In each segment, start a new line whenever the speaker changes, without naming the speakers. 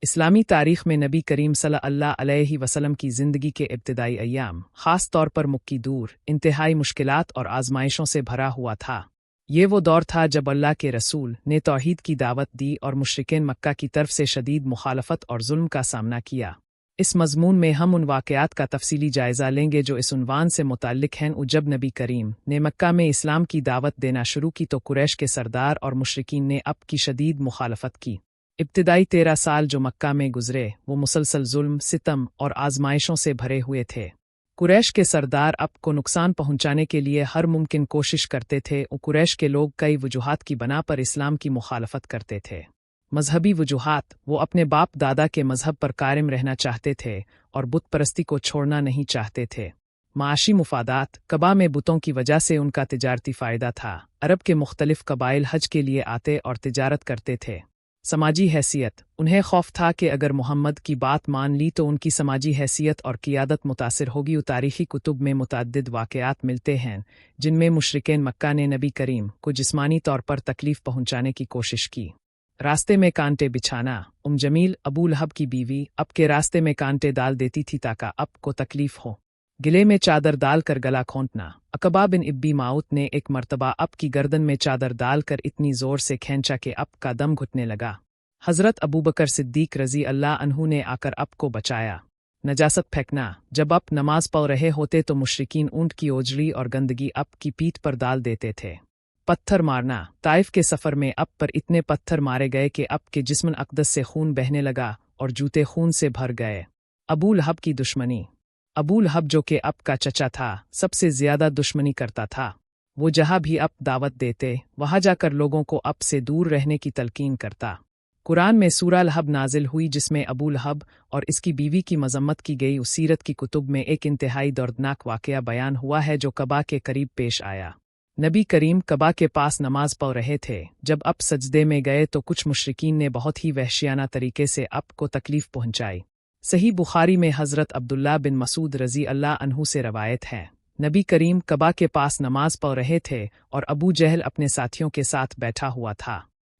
इस्लामी तारीख़ में नबी करीम सल्लल्लाहु अलैहि वसल्लम की ज़िंदगी के इब्तिदाई अय्याम ख़ास तौर पर मक्की दूर इंतहाई मुश्किलात और आज़माइशों से भरा हुआ था। ये वो दौर था जब अल्लाह के रसूल ने तौहीद की दावत दी और मुशरिकीन मक्का की तरफ से शदीद मुखालफत और जुल्म का सामना किया। इस मज़मून में हम उन वाक़यात का तफसीली जायज़ा लेंगे जो इस उन्वान से मुताल्लिक़ हैं। जब नबी करीम ने मक्का में इस्लाम की दावत देना शुरू की तो कुरैश के सरदार और मुशरिकीन ने अब की शदीद मुखालफत की। इब्तिदाई 13 साल जो मक्का में गुजरे वो मुसलसल जुल्म, सितम और आज़माइशों से भरे हुए थे। कुरैश के सरदार अब को नुकसान पहुंचाने के लिए हर मुमकिन कोशिश करते थे। कुरैश के लोग कई वजूहात की बना पर इस्लाम की मुखालफत करते थे। मजहबी वजूहात, वो अपने बाप दादा के मजहब पर कायम रहना चाहते थे और बुत परस्ती को छोड़ना नहीं चाहते थे। माशी मुफादात, कबा में बुतों की वजह से उनका तिजारती फ़ायदा था। अरब के मुख्तलिफ कबाइल हज के लिए आते और तिजारत करते थे। समाजी हैसियत, उन्हें खौफ था कि अगर मोहम्मद की बात मान ली तो उनकी समाजी हैसियत और क़ियादत मुतासिर होगी। तारीख़ी कुतुब में मुतअद्दिद वाक़यात मिलते हैं जिनमें मुशरिकीन मक्का ने नबी करीम को जिस्मानी तौर पर तकलीफ़ पहुंचाने की कोशिश की। रास्ते में कांटे बिछाना, जमील अबू लहब की बीवी अब के रास्ते में कांटे डाल देती थी ताकि अब को तकलीफ़ हो। गिले में चादर डालकर गला खोंटना, अकबा बिन इब्बी माउत ने एक मर्तबा अब की गर्दन में चादर डालकर इतनी ज़ोर से खींचा कि अब का दम घुटने लगा। हज़रत अबू बकर सिद्दीक़ रज़ी अल्लाह अन्हु ने आकर अब को बचाया। नजासत फेंकना, जब अब नमाज पढ़ रहे होते तो मुशरिकीन ऊंट की ओजड़ी और गंदगी अब की पीठ पर डाल देते थे। पत्थर मारना, ताइफ के सफ़र में अब पर इतने पत्थर मारे गए कि अब के जिस्म अक़दस से खून बहने लगा और जूते खून से भर गए। अबू लहब की दुश्मनी, अबू लहब जो कि अब का चचा था सबसे ज़्यादा दुश्मनी करता था। वो जहाँ भी अब दावत देते वहाँ जाकर लोगों को अब से दूर रहने की तलकीन करता। कुरान में सूरा लहब नाजिल हुई जिसमें अबू लहब और इसकी बीवी की मजम्मत की गई। उस सीरत की कुतुब में एक इंतहाई दर्दनाक वाक़या बयान हुआ है जो कबा के करीब पेश आया। नबी करीम कबा के पास नमाज पढ़ रहे थे। जब अब सजदे में गए तो कुछ मुशरिकीन ने बहुत ही वहशियाना तरीके से अब को तकलीफ़ पहुंचाई। सही बुखारी में हज़रत अब्दुल्ला बिन मसूद रज़ी अल्लाह अन्हु से रवायत है, नबी करीम कबा के पास नमाज पढ़ रहे थे और अबू जहल अपने साथियों के साथ बैठा हुआ था।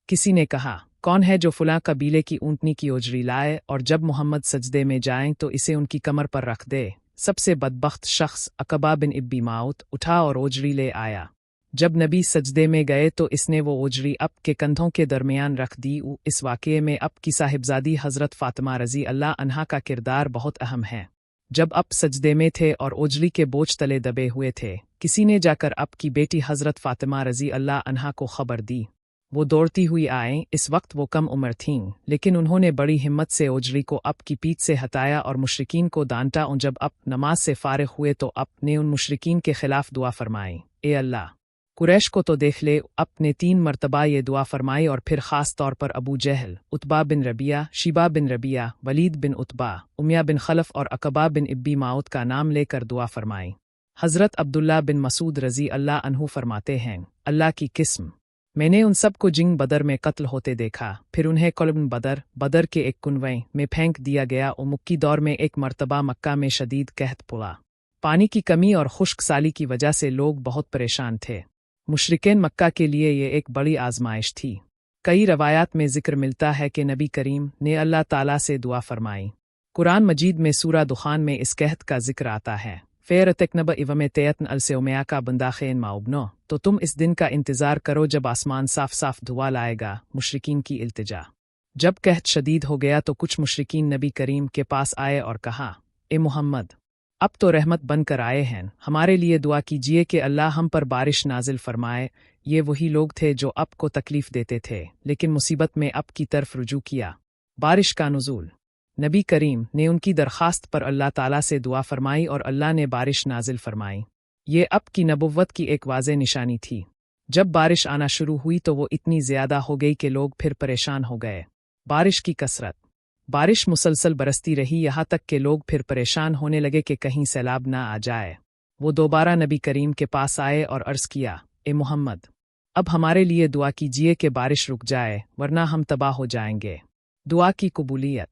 किसी ने कहा, कौन है जो फलां कबीले की ऊँटनी की ओजरी लाए और जब मोहम्मद सजदे में जाएं तो इसे उनकी कमर पर रख दे। सबसे बदबख्त शख्स अकबा बिन इब्बी माउत उठा और ओजरी ले आया। जब नबी सजदे में गए तो इसने वो ओजरी अब के कंधों के दरमियान रख दी। इस वाक़ये में अब की साहिबजादी हज़रत फ़ातिमा रज़ी अल्लाह अन्हा का किरदार बहुत अहम है। जब अब सजदे में थे और ओजरी के बोझ तले दबे हुए थे, किसी ने जाकर अब की बेटी हज़रत फ़ातिमा रज़ी अल्लाह अन्हा को खबर दी। वो दौड़ती हुई आए। इस वक्त वो कम उम्र थीं, लेकिन उन्होंने बड़ी हिम्मत से ओजरी को अब की पीठ से हटाया और मुशरिकीन को डांटा। और जब अब नमाज से फारिग हुए तो अब ने उन मुशरिकीन के खिलाफ दुआ फरमाई, ए अल्लाह, कुरैश को तो देख ले। अपने 3 मरतबा ये दुआ फरमाई और फिर ख़ास तौर पर अबू जहल, उतबा बिन रबिया, शीबा बिन रबिया, वलीद बिन उतबा, उमया बिन खलफ और अकबा बिन इब्बी माउत का नाम लेकर दुआ फरमाई। हज़रत अब्दुल्ला बिन मसूद रज़ी अल्लाह अन्हु फरमाते हैं, अल्लाह की किस्म, मैंने उन सब को जिंग बदर में कत्ल होते देखा। फिर उन्हें कल्बन बदर के एक कुनवें में फेंक दिया गया। और मुक्की दौर में एक मरतबा मक्का में शदीद कहत पड़ा। पानी की कमी और खुश्क साली की वजह से लोग बहुत परेशान थे। मुशरिकीन मक्का के लिए ये एक बड़ी आजमाइश थी। कई रवायात में जिक्र मिलता है कि नबी करीम ने अल्लाह ताला से दुआ फरमाई। कुरान मजीद में सूरा दुखान में इस कहत का जिक्र आता है, फ़ेरतकनब इवम तयतन अलसेउमया का बंदाखेन माउबनो, तो तुम इस दिन का इंतज़ार करो जब आसमान साफ साफ धुआं लाएगा। मुशरिकीन की इल्तिजा, जब कहत शदीद हो गया तो कुछ मुशरिकीन नबी करीम के पास आए और कहा, ए मुहम्मद, अब तो रहमत बनकर आए हैं, हमारे लिए दुआ कीजिए कि अल्लाह हम पर बारिश नाजिल फरमाए। ये वही लोग थे जो अब को तकलीफ़ देते थे लेकिन मुसीबत में अब की तरफ रुजू किया। बारिश का नुज़ूल, नबी करीम ने उनकी दरख्वास्त पर अल्लाह ताला से दुआ फरमाई और अल्लाह ने बारिश नाजिल फरमाई। ये अब की नबुव्वत की एक वाज़े निशानी थी। जब बारिश आना शुरू हुई तो वो इतनी ज़्यादा हो गई कि लोग फिर परेशान हो गए। बारिश की कसरत, बारिश मुसलसल बरसती रही यहाँ तक कि लोग फिर परेशान होने लगे कि कहीं सैलाब ना आ जाए। वो दोबारा नबी करीम के पास आए और अर्ज़ किया, ए मुहम्मद, अब हमारे लिए दुआ कीजिए कि बारिश रुक जाए वरना हम तबाह हो जाएंगे। दुआ की कबूलियत,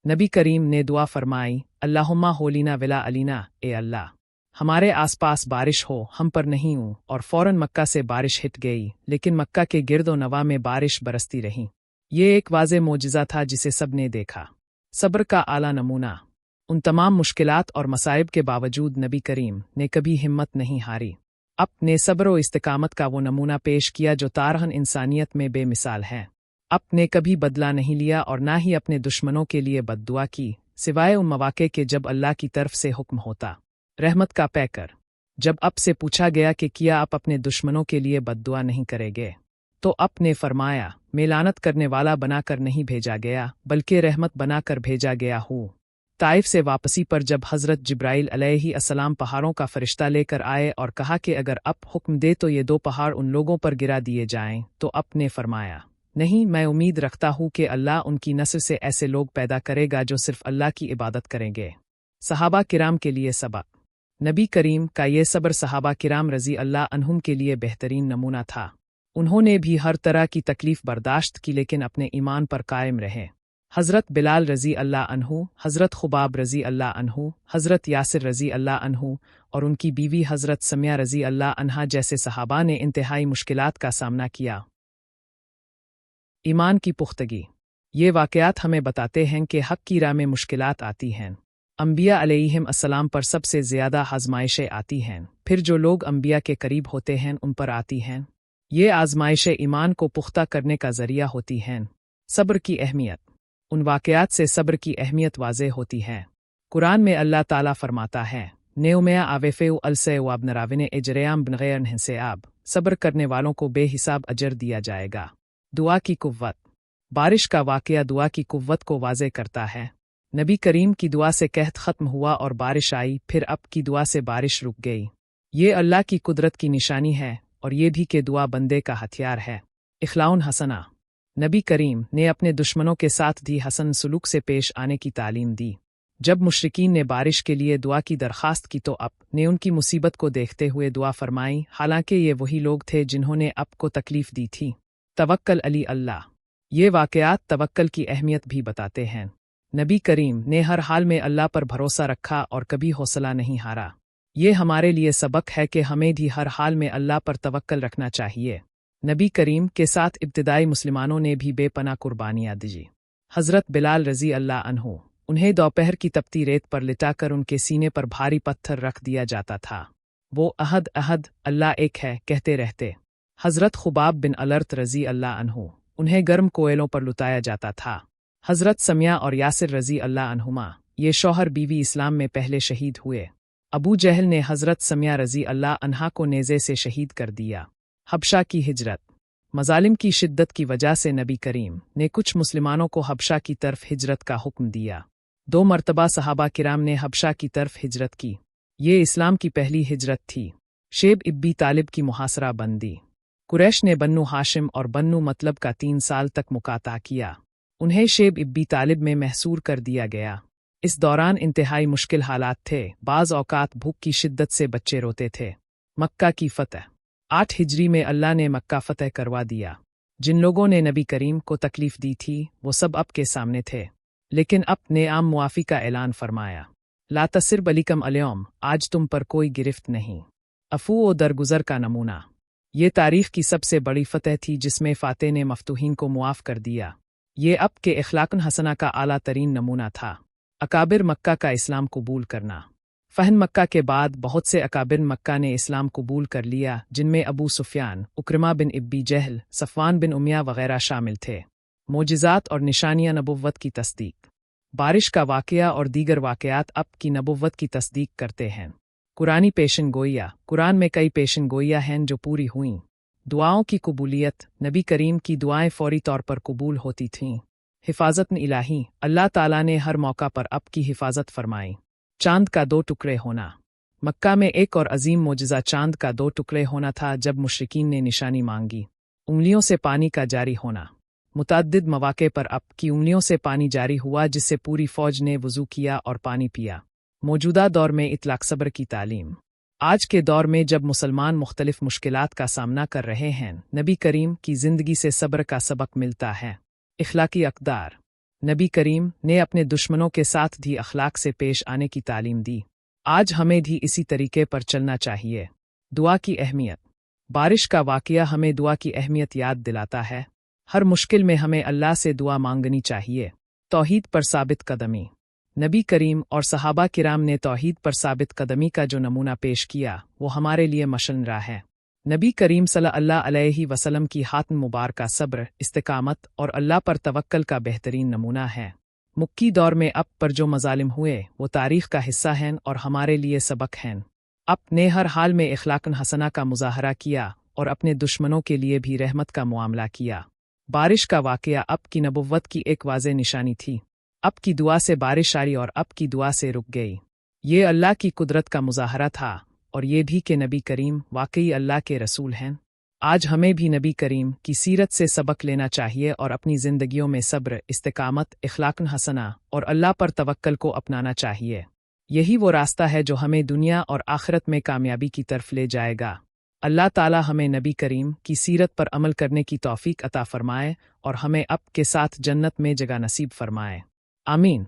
नबी करीम ने दुआ फरमाई, अल्लाहुम्मा होलिना विला अलीना, ए अल्लाह, हमारे आसपास बारिश हो, हम पर नहीं हूँ। और फ़ौरन मक्का से बारिश हिट गई, लेकिन मक्का के गिर्दो नवा में बारिश बरसती रही। ये एक वाज़े मोजिज़ा था जिसे सब ने देखा। सब्र का आला नमूना। उन तमाम मुश्किलात और मसाइब के बावजूद नबी करीम ने कभी हिम्मत नहीं हारी। अपने सब्र व इस्तिकामत का वो नमूना पेश किया जो तारहन इंसानियत में बेमिसाल है। अपने कभी बदला नहीं लिया और ना ही अपने दुश्मनों के लिए बद्दुआ की, सिवाय उन मौके के जब अल्लाह की तरफ से हुक्म होता। रहमत का पैकर। जब अब से पूछा गया कि क्या आप अपने दुश्मनों के लिए बद्दुआ नहीं करेंगे, तो अप ने फरमाया, मैं लानत करने वाला बनाकर नहीं भेजा गया बल्कि रहमत बनाकर भेजा गया हूँ। ताइफ से वापसी पर जब हज़रत जिब्राइल अलैहिस्सलाम पहाड़ों का फरिश्ता लेकर आए और कहा कि अगर अप हुक्म दे तो ये 2 पहाड़ उन लोगों पर गिरा दिए जाएं, तो अप ने फरमाया, नहीं, मैं उम्मीद रखता हूँ कि अल्लाह उनकी नस्ल से ऐसे लोग पैदा करेगा जो सिर्फ अल्लाह की इबादत करेंगे। सहाबा किराम के लिए सबक। नबी करीम का ये सब्र सहाबा किराम रज़ी अल्लाह अन्हुम के लिए बेहतरीन नमूना था। उन्होंने भी हर तरह की तकलीफ बर्दाश्त की लेकिन अपने ईमान पर कायम रहे। हज़रत बिलाल रज़ी अल्लाह अन्हु, हज़रत खुबाब रज़ी अल्लाह अन्हु, हज़रत यासिर रज़ी अल्लाह अन्हु और उनकी बीवी हज़रत समिया रज़ी अल्लाह अन्हा जैसे सहाबा ने इंतहाई मुश्किलात का सामना किया। ईमान की पुख्तगी। ये वाक़यात हमें बताते हैं कि हक़ की राह में मुश्किलात आती हैं। अंबिया अलैहिस्सलाम पर सबसे ज़्यादा आज़माइशें आती हैं, फिर जो लोग अंबिया के करीब होते हैं उन पर आती हैं। ये आज़माइशें ईमान को पुख्ता करने का ज़रिया होती हैं। सब्र की अहमियत। उन वाक़यात से सब्र की अहमियत वाज़े होती है। कुरान में अल्लाह ताला फरमाता है, नेउमया आवेफ़े अलसे वाब नराविने एजरेयाम बनगैर हिंसेआब, सब्र करने वालों को बेहिसाब अजर दिया जाएगा। दुआ की कुव्वत। बारिश का वाक़या दुआ की कुव्वत को वाज़े करता है। नबी करीम की दुआ से कहत ख़त्म हुआ और बारिश आई, फिर अब की दुआ से बारिश रुक गई। ये अल्लाह की कुदरत की निशानी है और ये भी कि दुआ बंदे का हथियार है। इख़लाउन हसना। नबी करीम ने अपने दुश्मनों के साथ भी हसन सलूक से पेश आने की तालीम दी। जब मुशरिकीन ने बारिश के लिए दुआ की दरख्वास्त की तो अप ने उनकी मुसीबत को देखते हुए दुआ फरमाई, हालांकि ये वही लोग थे जिन्होंने अप को तकलीफ दी थी। तवक्कल अली अल्लाह। ये वाक़यात तवक्कल की अहमियत भी बताते हैं। नबी करीम ने हर हाल में अल्लाह पर भरोसा रखा और कभी हौसला नहीं हारा। ये हमारे लिए सबक है कि हमें भी हर हाल में अल्लाह पर तवक्कल रखना चाहिए। नबी करीम के साथ इब्तिदाई मुसलमानों ने भी बेपनाह कुर्बानियाँ दी। हज़रत बिलाल रज़ी अल्लाह अन्हु, उन्हें दोपहर की तपती रेत पर लिटाकर उनके सीने पर भारी पत्थर रख दिया जाता था। वो अहद अहद अल्लाह एक है कहते रहते। हज़रत खुबाब बिन अलर्त रज़ी अल्लाह अन्हु, उन्हें गर्म कोयलों पर लुटाया जाता था। हज़रत समिया और यासिर रज़ी अल्लाह अन्हुमा, ये शौहर बीवी इस्लाम में पहले शहीद हुए। अबू जहल ने हज़रत समिया रज़ी अल्लाह अन्हा को नेज़े से शहीद कर दिया। हबशा की हिजरत। मज़ालिम की शिद्दत की वजह से नबी करीम ने कुछ मुसलमानों को हबशा की तरफ हिजरत का हुक्म दिया। 2 मरतबा सहाबा किराम ने हबशा की तरफ हिजरत की। ये इस्लाम की पहली हिजरत थी। शेब इब्बी तालिब की मुहासरा बंदी। कुरैश ने बन्नू हाशिम और बन्नू मतलब का 3 साल तक मुकाता किया। उन्हें शेब इब्बी तालिब में महसूर कर दिया गया। इस दौरान इंतहाई मुश्किल हालात थे। बाज़ औकात भूख की शिद्दत से बच्चे रोते थे। मक्का की फ़तह। 8 हिजरी में अल्लाह ने मक्का फ़तह करवा दिया। जिन लोगों ने नबी करीम को तकलीफ़ दी थी वो सब अब के सामने थे, लेकिन अब ने आम मुआफ़ी का ऐलान फरमाया। ला तसिरब अलैकुम अलयौम, आज तुम पर कोई गिरफ्त नहीं। अफ़ू व दरगुज़र का नमूना। ये तारीख़ की सबसे बड़ी फ़तह थी जिसमें फ़ातेह ने मफ़तूहीन को मुआफ़ कर दिया। ये अब के इख़लाक़न हसना का आला तरीन नमूना था। अकाबिर मक्का का इस्लाम कबूल करना। फ़हन मक्का के बाद बहुत से अकाबिर मक्का ने इस्लाम कबूल कर लिया, जिनमें अबू सुफ़ियान, उक्रमा बिन इब्बी जहल, सफ़वान बिन उमिया वग़ैरह शामिल थे। मोजिज़ात और निशानियाँ नबुव्वत की तस्दीक। बारिश का वाक़या और दीगर वाक़यात अब की नबुव्वत की तस्दीक करते हैं। कुरानी पेशन गोइयाँ। कुरान में कई पेशन गोइयाँ हैं जो पूरी हुईं। दुआओं की कबूलियत। नबी करीम की दुआएं फ़ौरी तौर पर कबूल होती थीं। हिफाजत इलाही। अल्लाह ताला ने हर मौका पर अब की हिफाजत फरमाई। चांद का 2 टुकड़े होना। मक्का में एक और अजीम मोजज़ा चांद का 2 टुकड़े होना था जब मुशरिकीन ने निशानी मांगी। उंगलियों से पानी का जारी होना। मुतअद्दिद मौक़े पर अब की उंगलियों से पानी जारी हुआ जिससे पूरी फ़ौज ने वज़ू किया और पानी पिया। मौजूदा दौर में इतलाक़ सब्र की तालीम। आज के दौर में जब मुसलमान मुख्तलिफ़ मुश्किलात का सामना कर रहे हैं, नबी करीम की ज़िंदगी से सब्र का सबक मिलता है। इख़लाक़ी अक़दार। नबी करीम ने अपने दुश्मनों के साथ भी अख़लाक़ से पेश आने की तालीम दी। आज हमें भी इसी तरीके पर चलना चाहिए। दुआ की अहमियत। बारिश का वाक़या हमें दुआ की अहमियत याद दिलाता है। हर मुश्किल में हमें अल्लाह से दुआ मांगनी चाहिए। तौहीद पर साबित कदमी। नबी करीम और सहाबा किराम ने तौहीद पर साबित कदमी का जो नमूना पेश किया वो हमारे लिए मशअल राह है। नबी करीम सल्लल्लाहु अलैहि वसल्लम की हाथ मुबारक सब्र, इस्तिकामत और अल्लाह पर तवक्कल का बेहतरीन नमूना है। मक्की दौर में अब पर जो मजालिम हुए वो तारीख का हिस्सा हैं और हमारे लिए सबक हैं। अब ने हर हाल में इखलाकन हसना का मुजाहरा किया और अपने दुश्मनों के लिए भी रहमत का मुआमला किया। बारिश का वाक़या अब की नबुव्वत की एक वाज़ेह निशानी थी। अब की दुआ से बारिश आई और अब की दुआ से रुक गई। ये अल्लाह की कुदरत का मुजाहरा था और ये भी कि नबी करीम वाकई अल्लाह के रसूल हैं। आज हमें भी नबी करीम की सीरत से सबक लेना चाहिए और अपनी ज़िंदगियों में सब्र, इस्तिकामत, इखलाकन हसना और अल्लाह पर तवक्कल को अपनाना चाहिए। यही वो रास्ता है जो हमें दुनिया और आखिरत में कामयाबी की तरफ ले जाएगा। अल्लाह ताला हमें नबी करीम की सीरत पर अमल करने की तौफीक अता फरमाए और हमें अब के साथ जन्नत में जगह नसीब फरमाए। आमीन।